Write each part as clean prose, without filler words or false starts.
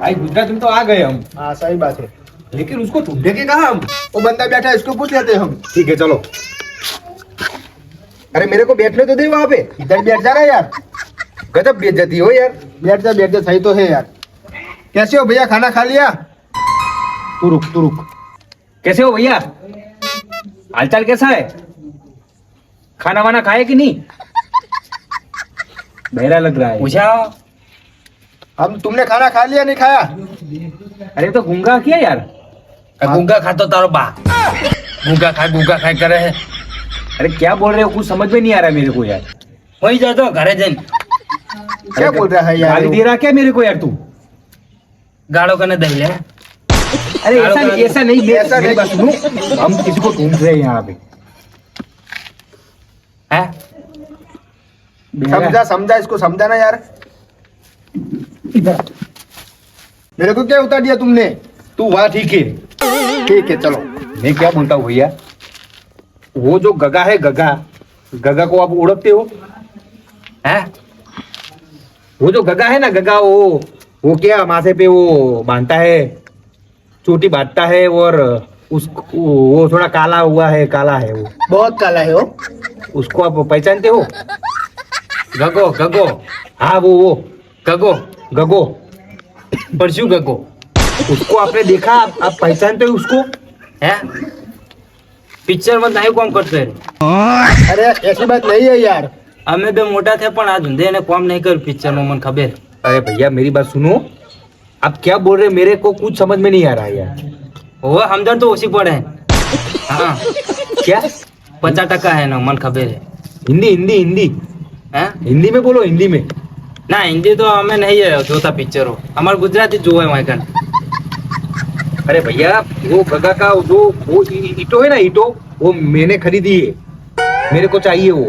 भाई गुजरात में तो आ गए हम। हाँ सही बात है, लेकिन उसको ढूंढेंगे कहाँ हम? वो बंदा बैठा है, इसको पूछ लेते हैं हम। ठीक है चलो। अरे मेरे को बैठने तो दे वहाँ पे, इधर बैठ जा रहा है यार। गजब बेइज्जती हो यार। बैठ जा, सही तो है यार। कैसे हो भैया, खाना खा लिया? तू रुक। कैसे हो भैया? हालचाल कैसा है? खाना वाना खाए कि नहीं? बहरा लग रहा है। पूछा हम तुमने खाना खा लिया नहीं खाया? अरे तो गूंगा किया यार। गूंगा खा तो तारो बा गूंगा खाए करे है। अरे क्या बोल रहे हो, कुछ समझ में नहीं आ रहा मेरे को यार। वही जा तो घरे जन क्या बोल रहा है यार? गाली दे रहा क्या मेरे को यार तू? गाड़ो कने दही ले। अरे ऐसा नहीं मेरी बात सुनो। हम किसी को ढूंढ रहे हैं यहाँ पे। है समझा इसको, समझाना यार। मेरे को क्या उतार दिया तुमने? तू वहाँ ठीक है। ठीक है चलो। मैं क्या बोलता हूँ भैया, वो जो गगा है, गगा को आप ओळखते हो? है वो जो गगा है ना, गगा वो क्या माथे पे वो बांधता है, चोटी बांधता है, और वो थोड़ा काला है वो। बहुत काला है वो। उसको आप पहचानते हो? गगो हाँ वो गगो परशु गगो। उसको आपने देखा? आप पहचानते हो उसको? है पिक्चर में नहीं काम करते रे। अरे ऐसी बात नहीं है यार। અમે બે મોટા થયા પણ આ ધંધે ને કામ નહીં કર્યું પિક્ચર માં મને ખબર। अरे भैया मेरी बात सुनो, आप क्या बोल रहे हैं मेरे को कुछ समझ में नहीं आ रहा है यार। वो समझण तो ओછી પડે। हाँ क्या 50% है ना मन खबर है। हिंदी हैं हिंदी में बोलो, हिंदी में। ના હિન્દી તો અમે નહીં જોતા પિક્ચરો, અમારે ગુજરાતી જોવે હોય કણ। अरे भैया वो गगा का जो वो ईटो है ना, ईटो वो मैंने खरीदी है, मेरे को चाहिए वो।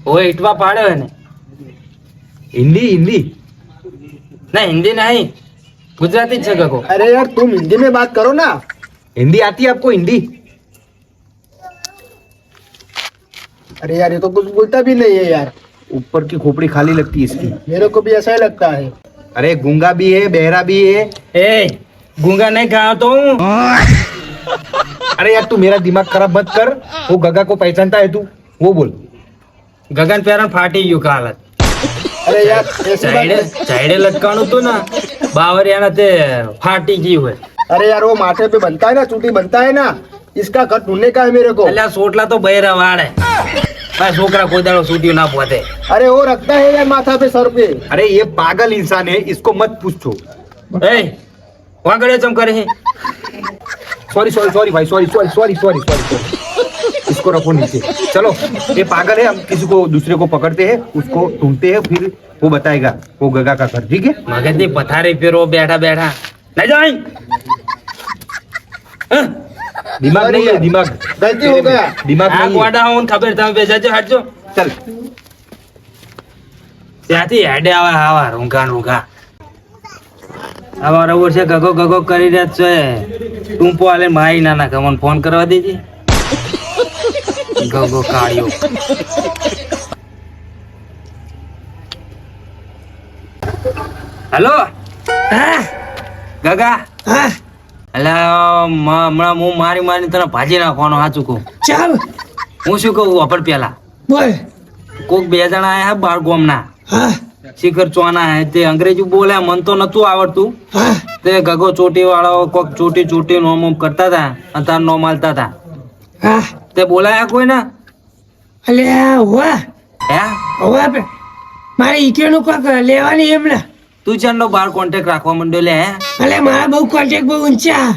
वो इटवा पाड़े है ने। हिंदी नहीं हिंदी नहीं, गुजराती છે ગગો। अरे यार तुम हिंदी में बात करो ना। हिंदी आती है आपको हिंदी? अरे यार ये तो कुछ बोलता भी नहीं है यार। ऊपर की खोपड़ी खाली लगती है इसकी। मेरे को भी ऐसा ही लगता है। अरे गूंगा भी है, बहरा भी है। ए गूंगा नहीं कहा तो हूँ। अरे यार तू मेरा दिमाग खराब मत कर। वो गगा को पहचानता है तू? वो बोल। ગગન પેરણ ફાટી ગયું કાલ। अरे यार ऐसी बात नहीं। ચાઈડે લટકાણું તું ના બાવરિયાના તે ફાટી ગયું હોય। अरे यार वो माथे पे बनता है ना, चूटी बनता है ना, इसका घर ढूंढने का है मेरे को। એટલે સોટલા તો બૈરા વાળે। આ છોકરા કોઈ દાડો સૂટ્યું ના પોતે। अरे वो रखता है यार माथा पे, सर पे। अरे ये पागल इंसान है, इसको मत पूछो। ए वहाँ गड़े चम करे। सॉरी भाई, सॉरी। इसको रखो नीचे। चलो ये पागल है, हम किसी को दूसरे को पकड़ते हैं, उसको ढूंढते हैं, फिर वो बताएगा वो गगा का घर। ठीक है? મગજની પથારી ફેરવો બેઠા બેઠા નહીં જાય। दिमाग नहीं है, दिमाग गलती हो गया। दिमाग આ नहीं है। ગોડા હું ખબર તમે બેસાજો હટજો। चल ત્યાંથી હેડે આવે આવા રૂંઘા આવા રવર છે ગગો કરી રહ્યા છે। ટૂંપો આલે મારી નાના કમન ફોન કરવા દેજે। ગગો કાળિયો। હેલો ગગા। એટલે હમણાં હું મારી તને ભાજી નાખવાનો સાચું કહું। ચાલ હું શું કહું વાપર પેલા બોલ। કોક બે જણા આયા બાર ગોમના હા શિખર ચોના હે તે અંગ્રેજી બોલે મન તો નતું આવડતું। હા તે ગગો ચોટી વાળો કોક ચોટી નોમ કરતા હતા અને તાર નોમ આલતા હતા। હા તે બોલાયા કોઈ ના? અલે હોવા હે હોવા પે મારે ઈકેનું કોક લેવાની એમને। તું ચાંદો બાર કોન્ટેક્ટ રાખવા માંડ્યો લે હે? અલે મારા બહુ કોન્ટેક્ટ બહુ ઊંચા।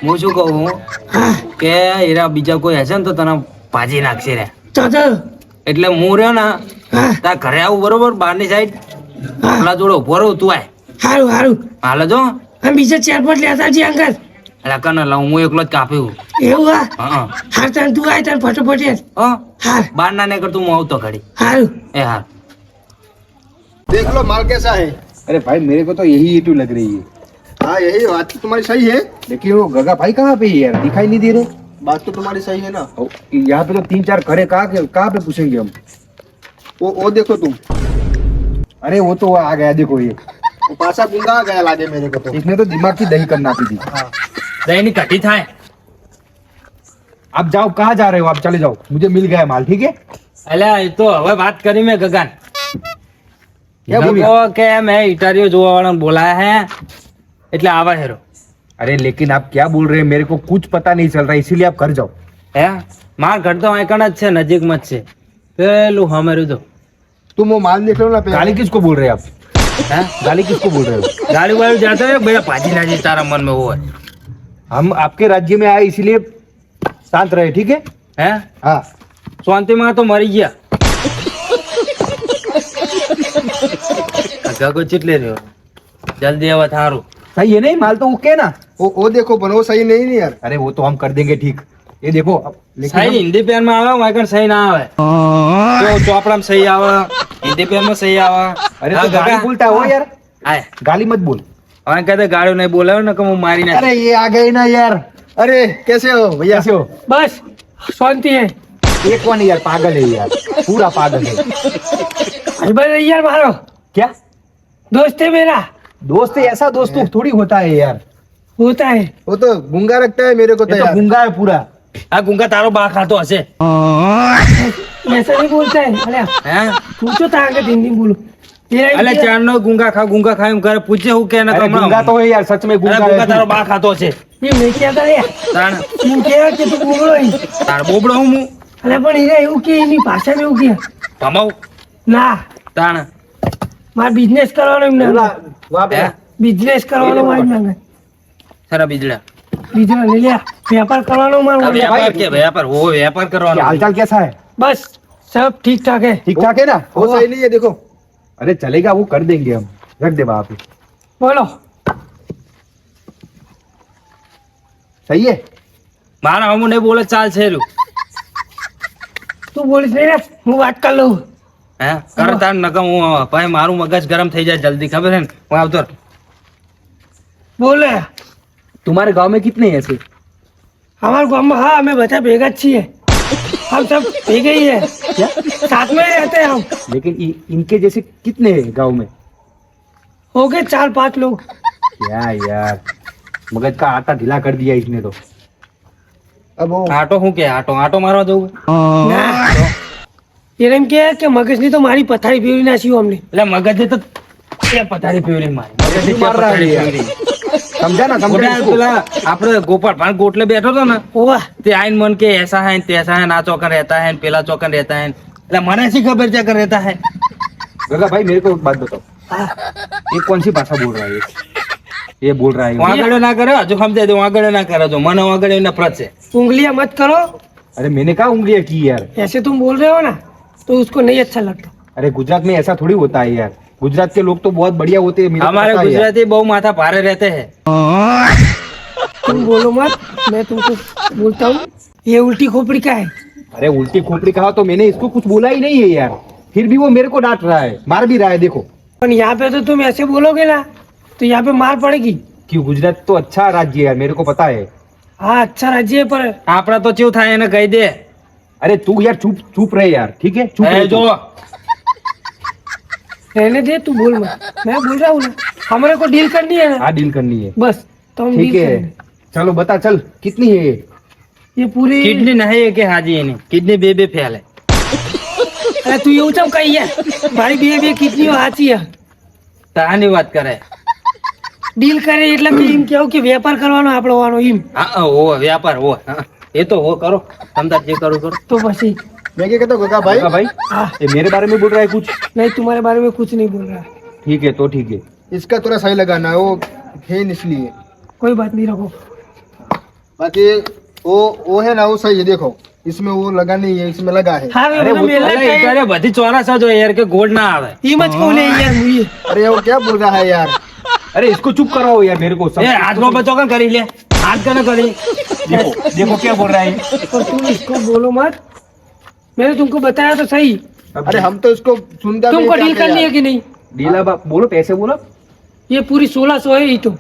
હું શું કહું હા કે એરા બીજા કોઈ હશે ને તો તને ભાજી નાખશે રે। તો એટલે હું રહ્યો ને હા તાર ઘરે આવું બરોબર બારની સાઈડ હા પેલા જોડે ઉભો રહું તું આય સારું હાલ જો આમ બીજા ચાર પાંચ લેતા જી અંકલ। એટલે કને લાવ હું એકલો જ કાપ્યું। એવું હા હા હાર તને તું આય તને ફટોફટ યાર। હા હાર બાર ના નહીં કરતું હું આવતો ઘડી। સારું એ હા देख लो माल कैसा है। अरे भाई मेरे को तो यही ईटू लग रही है, हाँ यही बात तो तुम्हारी सही है। लेकिन वो गगा भाई कहाँ पे है यार? दिखाई नहीं दे रहे। बात तो तुम्हारी सही है ना। यहाँ पे तो 3-4 घर है, कहाँ पे पूछेंगे हम? वो देखो तुम। अरे वो तो आ गया, देखो ये वो पासा गुंगा गया लागे मेरे को तो। इसने तो दिमाग की दही करना थी। દહીંની કઢી થાય. आप जाओ, कहाँ जा रहे हो आप? चले जाओ, मुझे मिल गया माल, ठीक है? અલ્યા એ તો હવે વાત કરી મેં ગગન. क्या बोली? ગગો કે મેં ઇટારીઓ જોવા વાળાને બોલાયા હે એટલે આવા હેરો. अरे लेकिन आप क्या बोल रहे हैं, मेरे को कुछ पता नहीं चल रहा, इसीलिए आप घर जाओ। હે માર ઘર તો આઈકણ જ છે, નજીકમાં જ છે. પેલું હમેરું તો तुम वो माल देख लो ना पहले। गाली किसको बोल रहे हैं आप? હે गाली किसको बोल रहे हो? ગાડી વાળી જાતો હે બધા ભાજી નાજી તારા મન में હોય. हम आपके राज्य में आए इसीलिए शांत रहे, ठीक है? હે हाँ શાંતિમાં તો મરી ગયા. ગગો ચીટલે રહ્યો જલ્દી હવે થારું. सही है नहीं, माल तो ओके है ना? वो देखो पर वो सही नहीं यार। अरे वो तो हम कर देंगे ठीक। ये देखो लेकिन સહી હિન્દી પેન માં આવે વાયકણ સહી ના આવે. તો ચોપડામાં સહી આવે, હિન્દી પેન માં સહી આવે. अरे હા, तो गाली ગગા. बोलता है वो यार, આય गाली मत बोल। હવે કહેते ગાડીઓ નહીં બોલાવે ને કે હું મારી નાખ. अरे ये आ गए ना यार। अरे कैसे हो भैया? कैसे हो? बस शांति है। एक कौन है यार, पागल है यार, पूरा पागल है। भाई यार मारो, क्या दोस्त है मेरा, दोस्त है? ऐसा दोस्त तो थोड़ी होता है यार, होता है। वो तो गुंगा रखता है मेरे को तो ये तो यार। गुंगा है पूरा। આ ગુંગા તારો બા ખાતો હશે. ऐसा नहीं बोलता है। अरे હે पूछो ताकत हिंदी में बोलो। ये અલે ચારનો ગુંગા ખા એમ કરે પૂછે હું કે ના अरे गुंगा तो है यार, सच में गुंगा ગુંગા है તારો तू। બા ખાતો છે. ये मैं क्या था यार, તાણ तुम क्या कि तू बोलो ही। તાર બોબડો હું अरे पण हीरा એવું કે એની ભાષા में એવું કે ભમાવ ના તાણ મારે બિઝનેસ કરવાનો એમ ના वहाँ पे હે બિઝનેસ કરવાનો મારે ના સરા બીજડા બીજો લઈ લે व्यापार કરવાનો મારો વ્યાપાર કે વ્યાપાર ઓ વ્યાપાર क्या કરવાનો. हालचाल कैसा है? बस सब ठीक ठाक है। ठीक ठाक है ना? वो सही नहीं है देखो। अरे चलेगा, वो कर देंगे हम, रख दे वहाँ पे। बोलो सही है? મારા હમું નહીં બોલે ચાલ છે રહ્યું. तू बोलिस नहीं ना હું વાત कर લઉં। હે કરે તાર નકમ હું ભાઈ મારું મગજ ગરમ થઈ જાય જલ્દી ખબર છે ને હું આવતો. बोले तुम्हारे गांव में कितने हैं ऐसे? हमारे गाँव में हाँ हमें बता भेगा चाहिए, हम सब भेगे ही है, क्या? साथ में ही रहते हैं हम। लेकिन इनके जैसे कितने हैं गांव में? हो गए 4-5 लोग। क्या यार, मगज का आटा ढीला कर दिया इसने तो। अब वो આટો શું કે આટો મારવા જવું ના એને એમ કે મગજની તો મારી પથારી ફેરવી નાખ્યું અમને। એટલે મગજે તો એ પથારી ફેવરી મારી મગજે માર ક્યાં પથારી રહ્યા ફેવરી. समझा ना, समझा ગોટા इसको? પેલા આપણે ગોપાલ ભાણ ગોટલે બેઠો હતો ને હોવા તે આઈન મન કે ऐसा है तैसा है ना चौकन रहता है पेला चौकन रहता है એટલે મને શી ખબર છે કે रहता है. गगा भाई मेरे को एक बात बताओ, ये कौन सी भाषा बोल रहा है ये बोल रहा है વાગડે ના કરે હજુ સમજાય દો વાગડે ના કરે જો મને વાગડે નફરત છે. उंगलियां मत करो, अरे मैंने कहा उंगलियां की यार। ऐसे तुम बोल रहे हो ना तो उसको नहीं अच्छा लगता। अरे गुजरात में ऐसा थोड़ी होता है यार, गुजरात के लोग तो बहुत बढ़िया होते हैं, मेरे को हमारे पता है यार। गुजराती बहु माथा भारे रहते हैं. तुम बोलो मत, मैं तुमको बोलता हूँ ये उल्टी खोपड़ी का है। अरे उल्टी खोपड़ी कहा तो मैंने इसको कुछ बोला ही नहीं है यार, फिर भी वो मेरे को डांट रहा है, मार भी रहा है। देखो पर यहाँ पे तो तुम ऐसे बोलोगे ना तो यहाँ पे मार पड़ेगी। क्यों, गुजरात तो अच्छा राज्य है यार, मेरे को पता है। हाँ अच्छा राज्य है पर આપડા તો ચેવું થાય એને કહી દે. अरे तू यार चुप चुप रहे यार, ठीक है? चुप એ रहे જો तू। रहने दे, तू बोल मत, मैं बोल रहा हूँ ना हमारे को डील करनी है ना, हाँ डील करनी है, बस तो हम ठीक डील है। करेंगे। चलो बता चल कितनी है ये? ये पूरी કિડની નહીં કે હાજી એની કિડની બે ફેલે. अरे तू એવું ચમ કહી યાર, મારી બે કિડનીઓ સાચી છે। તાની વાત કરે. ડીલ કરે એટલે કે એમ કેવું કે વેપાર કરવાનો આપણો વાનો એમ હા ઓ વ્યાપાર ઓ હા, એ તો હો કરો તમતાર જે કરું કરો. तो बस ही। मैं क्या कहता हूँ गगा भाई, गगा भाई हाँ ये मेरे बारे में बोल रहा है कुछ? नहीं तुम्हारे बारे में कुछ नहीं बोल रहा, ठीक है तो ठीक है। इसका थोड़ा सही लगाना है, वो है इसलिए। कोई बात नहीं रखो। बाकी वो है ना वो सही है, देखो इसमें वो लगा नहीं है, इसमें लगा है। हाँ अरे वो तो मेला અલે ઈટારે બધી ચોરસ જ હોય યાર કે ગોળ ના આવે. कीमत को ले यार मुझे। अरे वो क्या बोल रहा है यार? अरे इसको चुप कराओ यार, मेरे को सब એ હાથમાં બચો કન કરી લે હાથ કને કરી. देखो देखो क्या बोल रहा है। पर तुम इसको बोलो मत, मैंने तुमको बताया तो सही। अरे हम तो इसको सुनता भी तुमको नहीं डील चाहते करनी है यार। कि नहीं? डीला बाप बोलो, पैसे बोलो। ये पूरी 1600 है, ही तो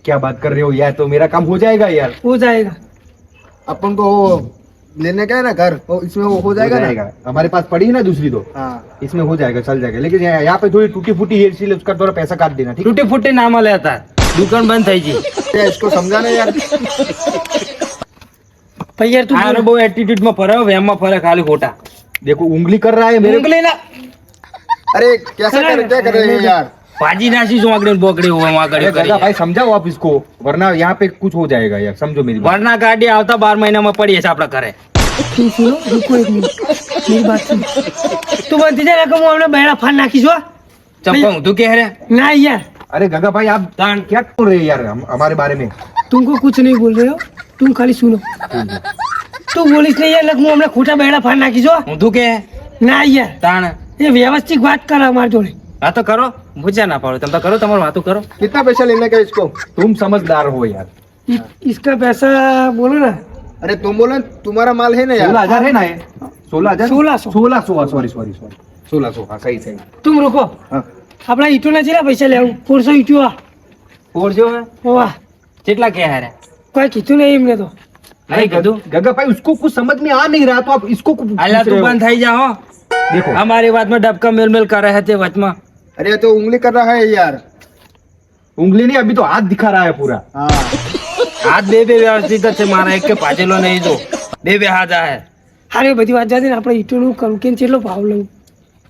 क्या बात कर रहे हो यार, तो मेरा काम हो जाएगा यार। हो जाएगा। अपन को वो लेने का है ना घर, वो इसमें वो हो जाएगा ना। हमारे पास पड़ी है ना दूसरी दो, हाँ इसमें हो जाएगा, चल जाएगा। लेकिन यहाँ पे थोड़ी टूटी फूटी है, इसलिए उसका थोड़ा पैसा काट देना, ठीक है? તૂટી ફૂટી ના મળે હતા, દુકાન બંધ થઈ ગઈ। ये इसको समझाना यार। ભાઈ યાર તું આનો બહુ એટીટ્યુડ માં ફરે, વેમ માં ફરે ખાલી ખોટા। देखो उंगली कर रहा है मेरे, ઉંગલી ના अरे कैसा क्या कर रहे हैं यार। ભાજી નાસી શું આગળ બોકડી હોય આગળ अरे गगा કરી भाई समझाओ आप इसको, वरना यहाँ पे कुछ हो जाएगा यार, समझो मेरी बात। વરના ગાડી આવતા 12 મહિનામાં પડી હશે આપણા ઘરે। તું સુનો, રૂકો એક મિનિટ, मेरी बात सुन। તું બંધ થઈ જા, નકર હું હમણાં બહેરા ફાડ નાખીશ હો। ચપ્પા ઊંધું કે રે ના यार, अरे गगा भाई आप क्या बोल रहे हैं यार हमारे बारे में? तुमको कुछ नहीं बोल रहे हो, तुम खाली सुनो। તું બોલીશ નહીં યાર, હું હમણાં ખોટા બહેરા ફાડ નાખીશ હો। ઊંધું કે ના યાર, તાણ એ વ્યવસ્થિત વાત કર અમારી જોડે। હા તો કરો, ભૂજા ના પાડો, તમે તો કરો, તમારું વાતો કરો। कितना पैसा लेने का इसको? तुम समझदार हो यार। इसका पैसा बोलो ना। अरे तुम बोलो तुम्हारा माल है ना यार। 16,000 है ना ये? 16,000? 1600। 1600, सॉरी सॉरी सॉरी, 1600, हाँ सही सही। तुम रुको, हाँ આપણા ઈટોના જેટલા પૈસા લેવું? 400 ઈટો આ। ઓરજો હે વાહ, કેટલા કે હારે કોઈ કીધું નહીં એમને તો। નહીં કીધું। गगा भाई उसको कुछ समझ में आ नहीं रहा, तो आप इसको कुछ અલ્યા पूछ તું रहे हो। બંધ થઈ જા હો। देखो અમારી વાતમાં ડબકા મેલ મેલ કરે છે તે વચમાં। अरे तो उंगली कर रहा है यार। उंगली नहीं, अभी तो हाथ दिखा रहा है पूरा। हाँ હાથ બે બે વ્યવસ્થિત જ છે મારા, એક કે પાછેલો નહીં તો બે બે હાથ આ હારે બધી વાત જાતી ને, આપણે ઈટોનું કરું કે કેટલો ભાવ લઉં?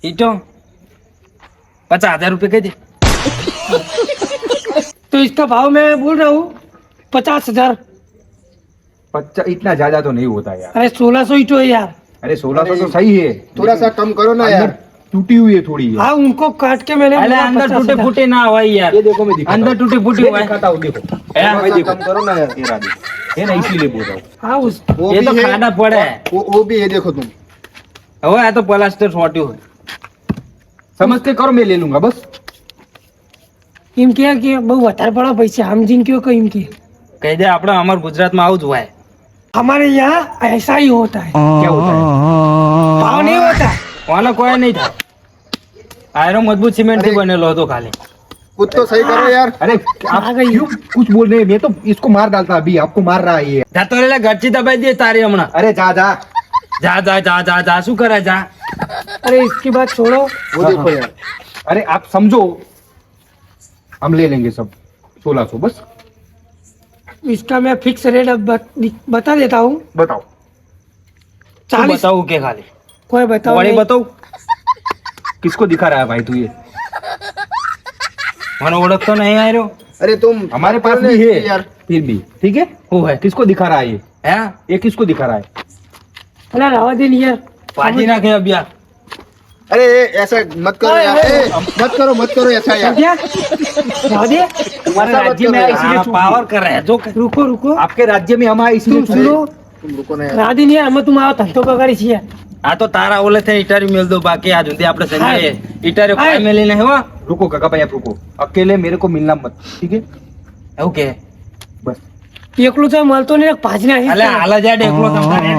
ઈટો 50,000 रुपये કહી દે। तो इसका भाव मैं बोल रहा हूँ 50,000। 50 इतना ज्यादा तो नहीं होता यार। अरे 1600 ईटो है यार। अरे 1600 तो सही है, थोड़ा सा कम करो ना अंदर यार। टूटी हुई है थोड़ी है। हाँ, उनको काट के मैंने અલ્યા बोला અંદર 50,000। તૂટે ફૂટે ના હોય યાર, ये देखो मैं दिखाता અંદર हूँ। તૂટે ફૂટી ये હોય। दिखाता हूँ, देखो હે? भाई देखो, कम करो ना यार। ये रहा देखो, है ना, इसीलिए बोल रहा हूँ। हाँ उस वो ये भी तो है, खाना पड़े। वो भी है, देखो तुम। હવે આ તો પ્લાસ્ટર છોટ્યું હોય। समझ के करो, मैं ले लूंगा बस। એમ કે બહુ વધારે પડે પૈસા, સમજીને કયો કે એમ કે કહી દે આપણે અમાર ગુજરાતમાં આવું જ હોય। हमारे यहाँ ऐसा ही होता है, क्या होता है? भाव नहीं होता। ઓનો કોઈ નહીં થાય, આયરો મજબૂત સિમેન્ટ થી અરે। બનેલો હતો ખાલી। कुछ तो सही करो यार। अरे आ आप गई। क्यों कुछ बोल रहे हैं? मैं तो इसको मार डालता, अभी आपको मार रहा है ये। જાતો રે ઘરથી દબાઈ દે તારી હમણાં। अरे जा जा। જા જા જા જા જા શું કરે જા। अरे इसकी बात छोड़ो, वो हाँ, देखो हाँ। यार। अरे आप समझो, हम ले लेंगे सब 1600 बस। इसका मैं फिक्स रेट अब बता देता हूँ। बताओ। શું 40। બતાવું કે ખાલી कोई बताओ વળી नहीं। બતાવું? किसको दिखा रहा है भाई तू ये? મને ઓળખતો નહીં આયરો। अरे तुम हमारे पास भी है यार। फिर भी ठीक है। શું હે किसको दिखा रहा है ये? હે ये किसको दिखा रहा है? अरे रवा दे नहीं यार। પાજી નાખે અભ્યા। अरे ऐसा मत करो यार। मत करो ऐसा यार। समझा? रवा दे। तुम्हारे ऐसा मत राज्य में करो आए इसलिए આ चूक પાવર हुई। કરે જો रुको रुको, आपके राज्य में हम आए इसलिए तुम चूक हुई। सुनो। तुम रुको ना यार। रवा दे नहीं यार, मैं तुम आओ धंधो पगारी छी यार। આ તો તારા ઓલે થઈને ઇટારી મેલ દો, બાકી આ સુધી આપણે સંજય હા। ઇટારી હા। ખાઈ મેલી નહીં હો। रुको काका भाई, आप रुको, अकेले मेरे को मिलना मत, ठीक है? એવું કે बस। એકલું તો મળતો નહીં, ભાજી નાખીશ અલે તારે। હાલા જાય એકલો તમારે।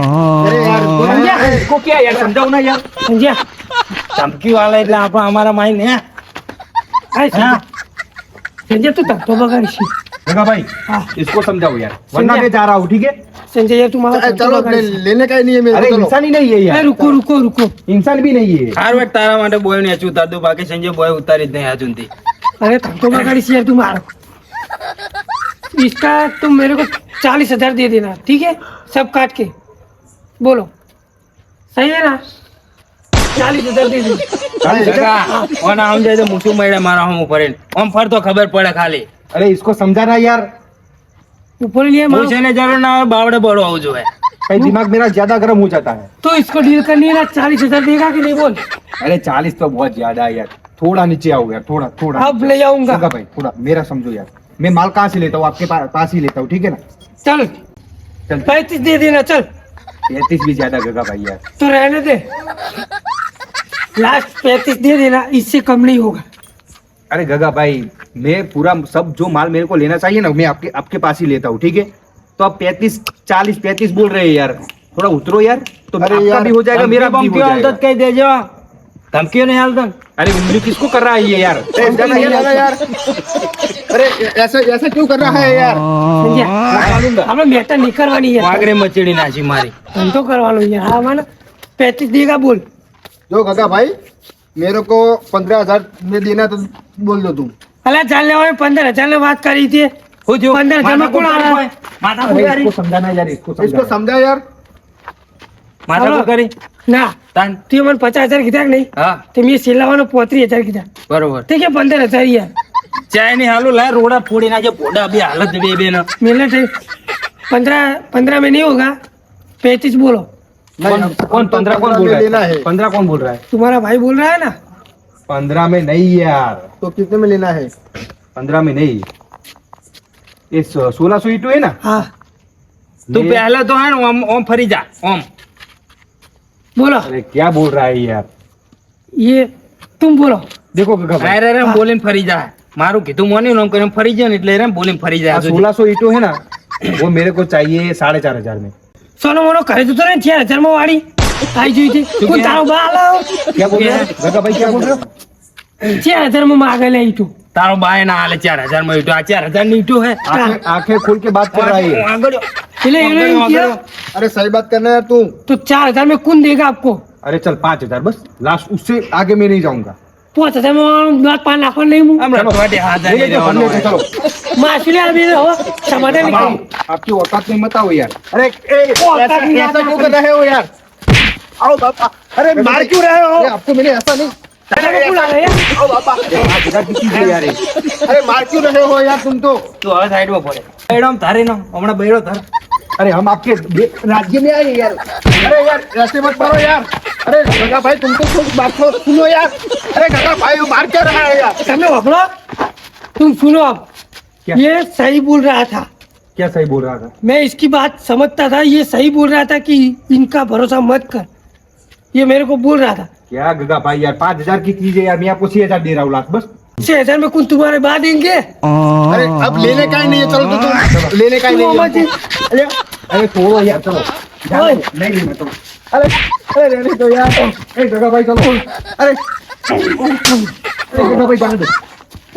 अरे यार समझा? इसको क्या यार, समझाओ ना यार। समझा? ધમકી વાળા એટલે આપણે અમારા માઈ ને अरे समझा? संजय तू धंधो पगारी छी। गगा भाई हाँ। इसको समझाओ यार, वरना समझा। मैं जा रहा हूँ, ठीक है? संजय यार तुम आओ धंधो चलो पगारी छी। लेने का ही नहीं है मेरे अरे को, चलो। इंसान ही नहीं है अरे यार, रुको रुको रुको, इंसान भी नहीं है। હાર વાત તારા માટે બોય ને અચું તાદું, બાકી સંજય બોય ઉતારી જ નહીં આ સુધી। अरे धंधो पगारी छी यार, तुम आओ। इसका तुम मेरे को 40,000 दे देना, ठीक है? सब काट के बोलो, सही है ना? 40,000 दे देना। કાકા ઓને આમ જાય તો મૂઠું મળે મારા હમ ઉપર આમ ફરતો ખબર પડે ખાલી। अरे इसको समझाना यार, ऊपर लिए હું मारो। છે ને જરૂર ના હોય બાવડે બળો આવું જોઈએ। कहीं दिमाग मेरा ज्यादा गर्म हो जाता है। तो इसको डील करनी है ना, 40,000 देगा कि नहीं बोल? अरे 40 तो बहुत ज्यादा है यार, थोड़ा नीचे आओ यार, थोड़ा थोड़ा। अब ले आऊंगा। गगा भाई थोड़ा मेरा समझो यार, मैं माल कहाँ से लेता हूँ? आपके पास ही लेता हूँ, ठीक है ना? चल चल 35 दे देना, चल। 33 भी ज्यादा गगा भाई यार। तो रहने दे, लास्ट 35 दे देना, इससे कम नहीं होगा। अरे गगा भाई मैं पूरा सब जो माल मेरे को लेना चाहिए ना, मैं आपके आपके पास ही लेता हूँ, ठीक है? तो आप 35 40 35 बोल रहे हैं यार, थोड़ा उतरो यार, तो अरे आपका यार, भी हो जाएगा, मेरा भी हो ધમકી जाएगा। તો જ કહી દેજો, धमकी नहीं हाल तक अरे उंगली किसको कर रहा है ये यार? नहीं लगा यार। अरे ऐसा ऐसा क्यों कर रहा है यार? समझ्या આપણે મેટર નહીં કરવાની યાર वागरे मचेड़ी नाची मारी ધંધો કરવાનો યાર હા મને 35 देगा बोल जो गगा भाई मेरे को 15,000 में देना तो बोल दो तुम। અલા ચાલ લેવા 15000 ની વાત કરી હતી हो जो 15,000 માં કોણ આવે माता अरे को इसको समझाना यार, इसको इसको समझाना। समझा यार। माता को करी ના तान તે મને 50000 કીધા કે નહીં हाँ તે મેં સિલાવાનો 35000 કીધા बरोबर તે કે 15000 यार चाय नहीं हालो लाए रोड़ा फोड़ी ना जो पोड़ा अभी हालत बे ना मिलना चाहिए 15 में नहीं होगा 35 बोलो कौन कौन 15 कौन बोल में रहा लेना है? है। 15 कौन बोल रहा है? तुम्हारा भाई बोल रहा है ना 15 में नहीं यार, तो कितने में लेना है? 15 में नहीं। ये 1600 ईटू है ना? हाँ तू ये- पहले तो है ना ओम ओम फरी जा ओम बोलो अरे क्या बोल रहा है यार? ये तुम बोलो देखो गगा भाई, अरे रे बोलीन फरी जा मारू कीधું મોની નો કરીને ફરી જાય ને એટલે રે બોલીન ફરી આ જાય 1600 ईटू है ना, वो मेरे को चाहिए 4,500 में। सोनो मोनो करे तो नहीं 4000 में वाड़ी आई जोई थी कौन तारो बालो क्या बोल रहे हो गगा भाई, क्या बोल रहे हो? 4000 में मांगे ले तू તારો બાય ના હાલે 4000 માં ઈટો આ 4000 ની ઈટો હે आंखें खोल के बात कर रहा है ये। આગળ चले किया अरे सही बात करना है तू। तो 4000 में कौन देगा आपको अरे चल 5,000 बस, लास्ट, उससे आगे मैं नहीं जाऊंगा। 5000 में बात पान नाखो नहीं मु હમણાં થોડે હાથ ले लो, भर लेते, चलो। मासुले अभी हो टमाटर निकाल आपकी औकात नहीं मत आओ यार। अरे ऐसा ऐसा क्यों कर रहे हो यार? आओ बाबा। अरे मार क्यों रहे हो? आपको मैंने ऐसा नहीं। बुला रहे हैं आओ बाबा। 5,000 की चीज है यार ये। अरे मार क्यों रहे हो यार तुम तो? તું હવે સાઈડ માં પડે બૈડમ તારે નો હમણાં બૈડો ધર अरे हम आपके राज्य में आए यार। अरे यार ऐसे मत करो यार। अरे गगा भाई तुम तो कुछ बात को सुनो यार। अरे गगा भाई वो मार क्या रहा है यार? सामने वकड़ो तुम सुनो अब क्या? ये सही बोल रहा था क्या सही बोल रहा था? मैं इसकी बात समझता था ये सही बोल रहा था कि इनका भरोसा मत कर ये मेरे को बोल रहा था क्या गगा भाई यार, 5,000 की चीज है यार, मैं आपको 6,000 दे रहा हूँ लास्ट, बस। 6000 में कुछ तुम्हारे बाद देंगे अरे अब लेने का ही नहीं है। चलो तो तुम लेने का ही नहीं है हमको। अरे अरे छोड़ो यार, चलो जाओ। ओए। नहीं नहीं मैं तो अरे अरे रहने दो यार। ए गगा भाई चलो। अरे गगा भाई जाने दो।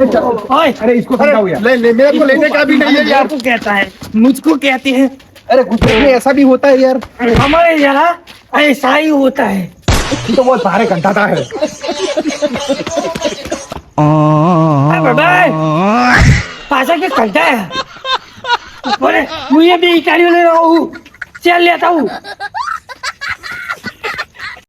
ए, चलो। ओए अरे इसको समझाओ यार। ले ले मेरे को लेने का भी नहीं है यार। को कहता है मुझको कहते हैं अरे गुजरात में ऐसा भी होता है यार। हमारे यहाँ ऐसा ही होता है तू तो बहुत सारे घंटा है। बाय पासा के कंटा है बोले मुझे भी इटालियों ले रहा हूँ चल लेता हूँ